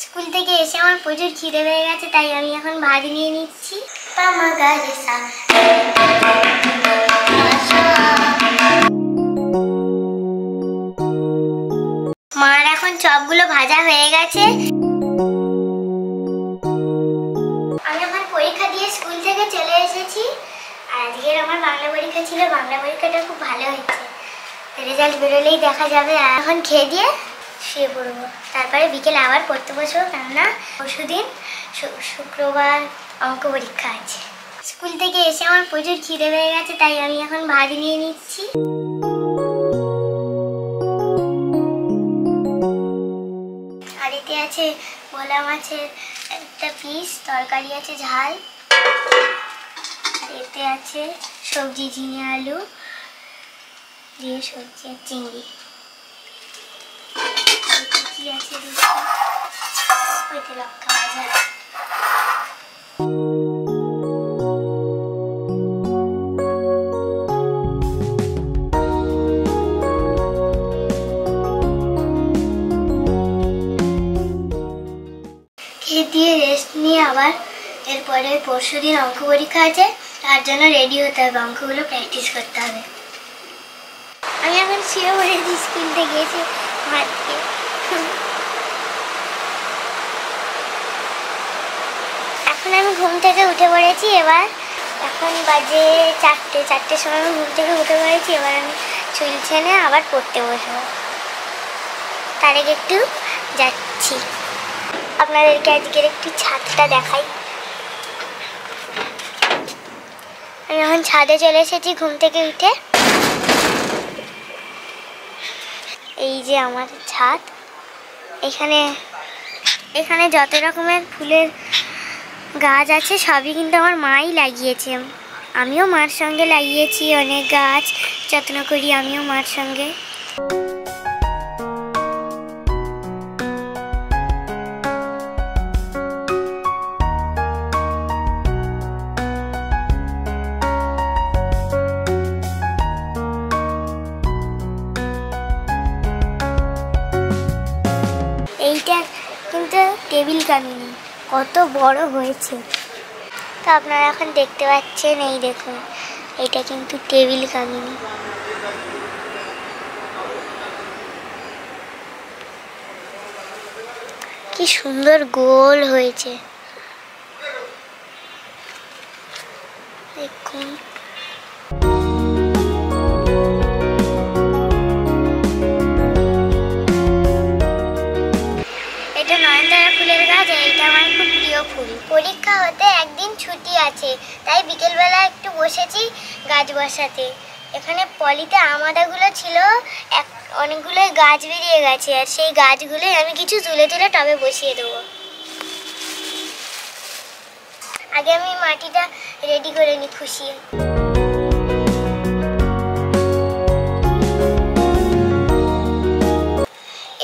School থেকে এসে আমার প্রচুর খিদে পেয়ে গেছে, তাই আমি এখন ভাত নিয়ে নিচ্ছি। মার এখন চপগুলো ভাজা হয়ে গেছে। আমি এখন পরীক্ষা দিয়ে স্কুল থেকে চলে এসেছি। আর আজকের আমার বাংলা পরীক্ষা ছিল, বাংলা পরীক্ষাটা খুব ভালো হয়েছে। রেজাল্ট বেরোলেই দেখা যাবে। আর এখন খেয়ে দিয়ে শুয়ে পড়বো, তারপরে বিকেলে আবার পড়তে বসবো, কেননা পরশুদিন শুক্রবার অঙ্ক পরীক্ষা আছে। স্কুল থেকে এসে আমার প্রচুর খিদে পেয়ে গেছে, তাই আমি এখন ভাত নিয়ে নিচ্ছি। আর এতে আছে ভোলা মাছের একটা পিস, তরকারি আছে ঝাল, আর এতে আছে সবজি ঝিঙে আলু দিয়ে সবজি আর চিংড়ি। কি আছে ওইতে লঙ্কা ভাজা। খেয়ে দিয়ে রেস্ট নিয়ে আবার এরপরে পরশুদিন অঙ্ক পরীক্ষা আছে, তার জন্য রেডি হতে হবে, অঙ্কগুলো প্র্যাকটিস করতে হবে। আমি এখন শুয়ে পড়েছি, স্কুল থেকে এসে ভাত খেয়ে। এখন আমি ঘুম থেকে উঠে পড়েছি। এখন বাজে 4টের সময় আমি ঘুম থেকে উঠে পড়েছি। এবার আমি চুল ছেনে আবার পড়তে বসবো। তার আগে একটু যাচ্ছি, আপনাদেরকে আজকের একটু ছাদটা দেখাই। আমি এখন ছাদে চলে এসেছি ঘুম থেকে উঠে। এই যে আমার ছাদ। এখানে যত রকমের ফুলের গাছ আছে সবই কিন্তু আমার মাই লাগিয়েছে। আমিও মার সঙ্গে লাগিয়েছি অনেক গাছ, যত্ন করি আমিও মার সঙ্গে। এইটা কিন্তু টেবিল কামিনী, কত বড় হয়েছে। তো আপনারা এখন দেখতে পাচ্ছেন, এই দেখুন, এটা কিন্তু টেবিল কামিনী। কি সুন্দর গোল হয়েছে দেখুন। এটা নয়নতারা ফুলের গাছ, এটা আমার খুব প্রিয় ফুল। পরীক্ষা হতে একদিন ছুটি আছে, তাই বিকেলবেলা একটু বসেছি গাছ বসাতে। এখানে পলিতে আমাদাগুলো ছিল, অনেকগুলোই গাছ বেরিয়ে গেছে, আর সেই গাছগুলোই আমি কিছু তুলে তুলে টবে বসিয়ে দেবো। আগে আমি মাটিটা রেডি করে নিই খুশিয়ে।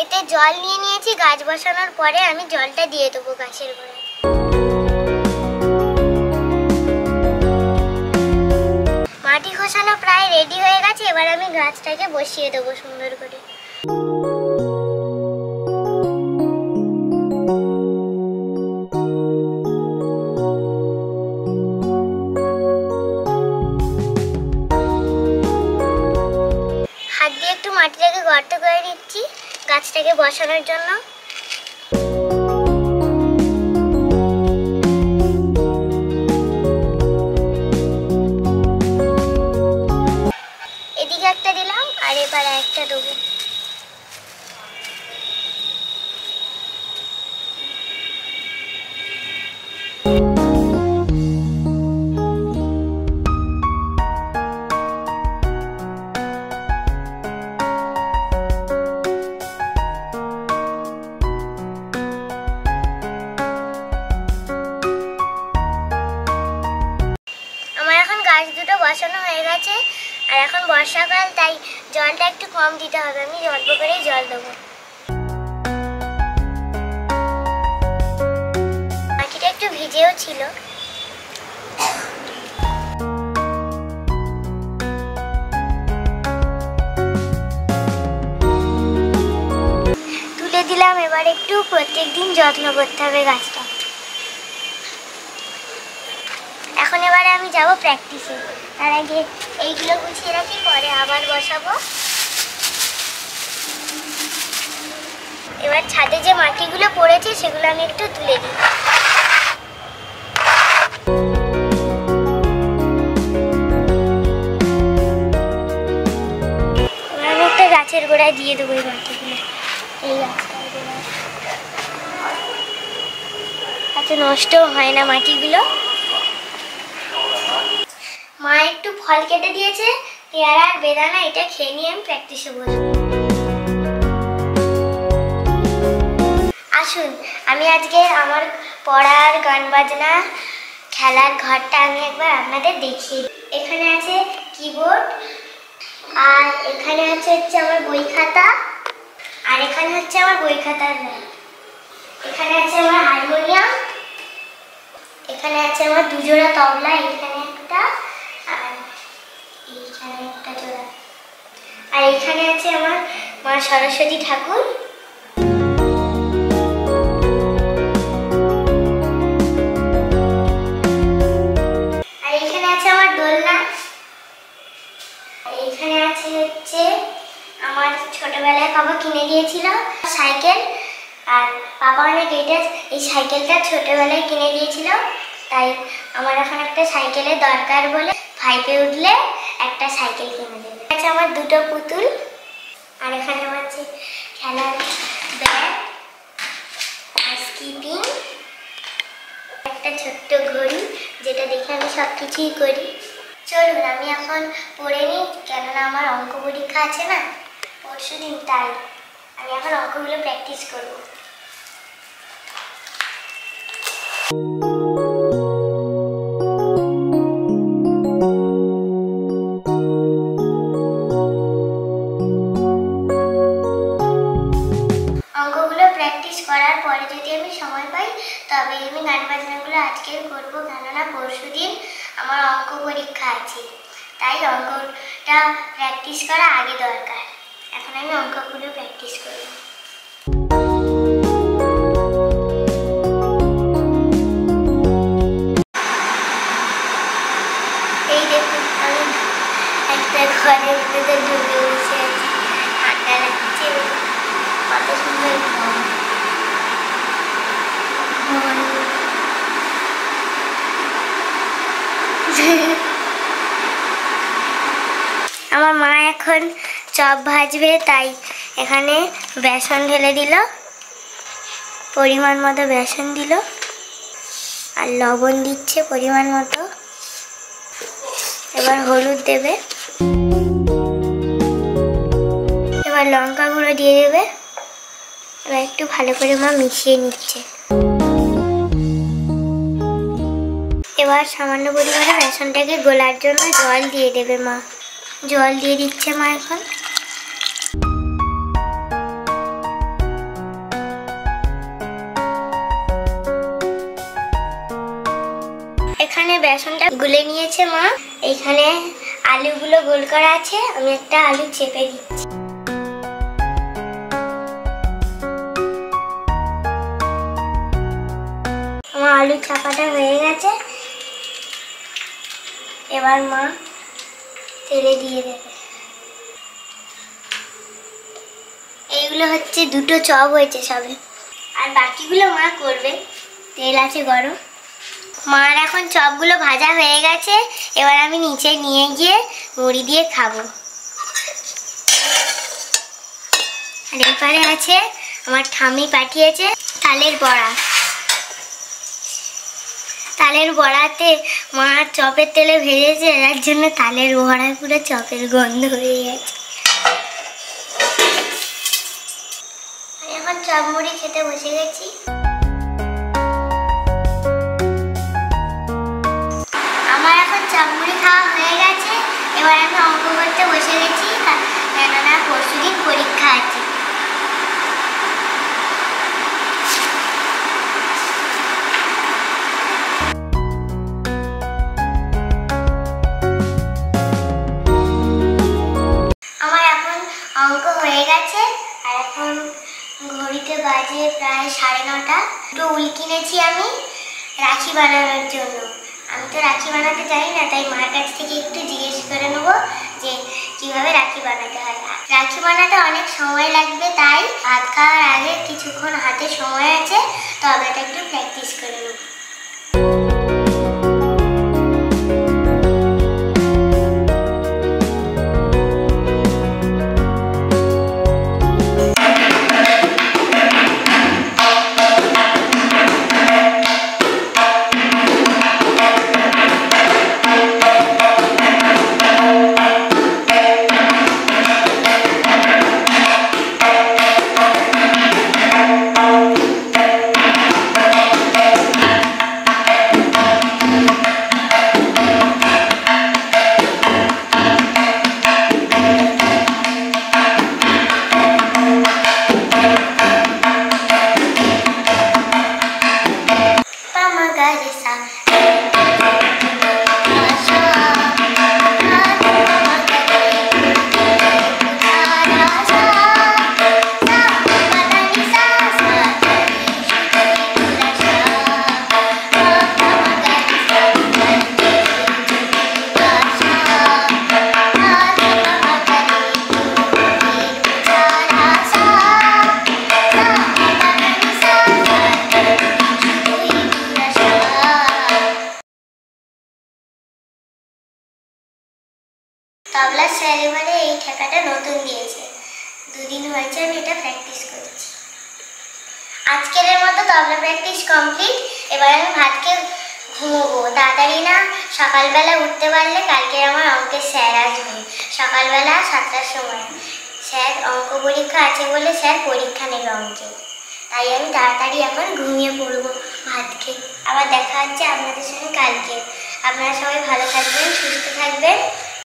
এতে জল নিয়ে নিয়েছি, গাছ বসানোর পরে আমি জলটা দিয়ে দেবো গাছের গোড়ায়। মাটি খোসানো প্রায় রেডি হয়ে গেছে, এবার আমি গাছটাকে বসিয়ে দেবো সুন্দর করে। হাত দিয়ে একটু মাটিটাকে গর্ত করে নিচ্ছি গাছটাকে বসানোর জন্য। এদিকে একটা দিলাম, আর এবার একটা দেবো। গাছ দুটো বসানো হয়ে গেছে, আর এখন বর্ষাকাল, তাই জলটা একটু কম দিতে হবে। আমি অল্প করেই জল দেবো। মাটিটা একটু ভিজেও ছিল। তুলে দিলাম, এবার একটু প্রত্যেকদিন যত্ন করতে হবে গাছটা। এখন এবারে আমি যাব প্র্যাকটিসে। তার আগে এইগুলো গুছিয়ে রাখি, পরে আবার বসাবো। এবার ছাদে যে মাটিগুলো পড়েছে সেগুলো আমি একটু তুলে দিই। এবার আমি একটা গাছের গোড়ায় দিয়ে দেবো এই মাটিগুলো। এই গাছটার গোড়ায় আচ্ছা, নষ্টও হয় না মাটিগুলো। মা একটু ফল কেটে দিয়েছে, পেয়ারা আর বেদানা, এটা খেয়ে নিয়ে আমি প্র্যাকটিসে বসবো। আসুন আমি আজকে আমার পড়ার, গান বাজনা, খেলার ঘরটা আমি একবার আপনাদের দেখিয়ে দিই। এখানে আছে কিবোর্ড, আর এখানে হচ্ছে আমার বই খাতা, আর এখানে হচ্ছে আমার বই খাতার ব্যাগ। এখানে আছে আমার হারমোনিয়াম, এখানে আছে আমার দুজোড়া তবলা, এখানে একটা আর এইখানে একটা জোড়া, আর এখানে আছে আমার মা সরস্বতী ঠাকুর। আর এখানে আছে আমার দোলনা। এখানে আছে হচ্ছে আমার ছোটবেলায় বাবা কিনে দিয়েছিল সাইকেল, আর বাবা অনেক এই সাইকেলটা ছোটবেলায় কিনে দিয়েছিল, তাই আমার এখন একটা সাইকেলের দরকার বলে 5-এ উঠলে একটা সাইকেল কিনে দেবে। আছে আমার দুটো পুতুল, আর এখানে আমার আছে খেলার ব্যাগ, স্কিপিং, একটা ছোট্ট ঘড়ি যেটা দেখে আমি সব কিছুই করি। চলুন আমি এখন পড়ে নিই, কেননা আমার অঙ্ক পরীক্ষা আছে না পরশুদিন, তাই আমি এখন অঙ্কগুলো প্র্যাকটিস করব। অঙ্কগুলো প্র্যাকটিস করার পরে যদি আমি সময় পাই তবে আমি গান বাজনাগুলো আজকে করব, কেননা পরশুদিন আমার অঙ্ক পরীক্ষা আছে, তাই অঙ্কটা প্র্যাকটিস করা আগে দরকার। এখন আমি অঙ্কগুলো প্র্যাকটিস করব। এই দেখুন আমি একটা ঘরের মধ্যে ডুবে বসে আছি, ঠান্ডা লাগছে, কত সুন্দর ঘর। আমার মা এখন চপ ভাজবে, তাই এখানে বেসন ঢেলে দিল, পরিমাণ মতো বেসন দিল, আর লবণ দিচ্ছে পরিমাণ মতো। এবার হলুদ দেবে, এবার লঙ্কা গুঁড়ো দিয়ে দেবে। এবার একটু ভালো করে মা মিশিয়ে নিচ্ছে। এবার সামান্য পরিমাণে বেসনটাকে গোলার জন্য জল দিয়ে দেবে মা। জল দিয়ে দিচ্ছে মা এখন। এখানে বেসনটা গুলে নিয়েছে মা। এখানে আলুগুলো গোল করা আছে, আমি একটা আলু চেপে দিচ্ছি। আমার আলু চাপাটা হয়ে গেছে, এবার মা তেলে দিয়ে দেবে। এইগুলো হচ্ছে দুটো চপ হয়েছে সবে, আর বাকিগুলো মা করবে। তেল আছে গরম। মার এখন চপগুলো ভাজা হয়ে গেছে, এবার আমি নিচে নিয়ে গিয়ে মুড়ি দিয়ে খাবো। আর এপারে আছে আমার ঠাম্মি পাঠিয়েছে তালের বড়া। তালের বড়াতে মা চপের তেলে ভেজেছে, এর জন্য তালের বড়ায় পুরো চপের গন্ধ হয়ে গেছে। এখন চপ মুড়ি খেতে বসে গেছি। আমার এখন চপ মুড়ি খাওয়া হয়ে গেছে, এবার আমি অঙ্ক করতে বসে গেছি, কেননা পরশুদিন পরীক্ষা আছে। অঙ্ক হয়ে গেছে, আর এখন ঘড়িতে বাজে প্রায় 9:30। দুটো উল কিনেছি আমি রাখি বানানোর জন্য। আমি তো রাখি বানাতে জানি না, তাই মার কাছ থেকে একটু জিজ্ঞেস করে নেবো যে কিভাবে রাখি বানাতে হয়। রাখি বানাতে অনেক সময় লাগবে, তাই ভাত খাওয়ার আগে কিছুক্ষণ হাতে সময় আছে, তবলাটা একটু প্র্যাকটিস করে নেব। তবলা স্যার এবারে এই ঠেকাটা নতুন দিয়েছে, 2 দিন হয়েছে আমি এটা প্র্যাকটিস করছি। আজকের মতো তবলা প্র্যাকটিস কমপ্লিট। এবার আমি ভাতকে ঘুমোবো তাড়াতাড়ি না, সকালবেলা উঠতে পারলে কালকে আমার অঙ্কের স্যার আসবে সকালবেলা 7টার সময়। স্যার অঙ্ক পরীক্ষা আছে বলে স্যার পরীক্ষা নেবে অঙ্কে, তাই আমি তাড়াতাড়ি এখন ঘুমিয়ে পড়বো ভাত খেয়ে। আবার দেখা হচ্ছে আপনাদের সঙ্গে কালকে। আপনারা সবাই ভালো থাকবেন, সুস্থ থাকবেন।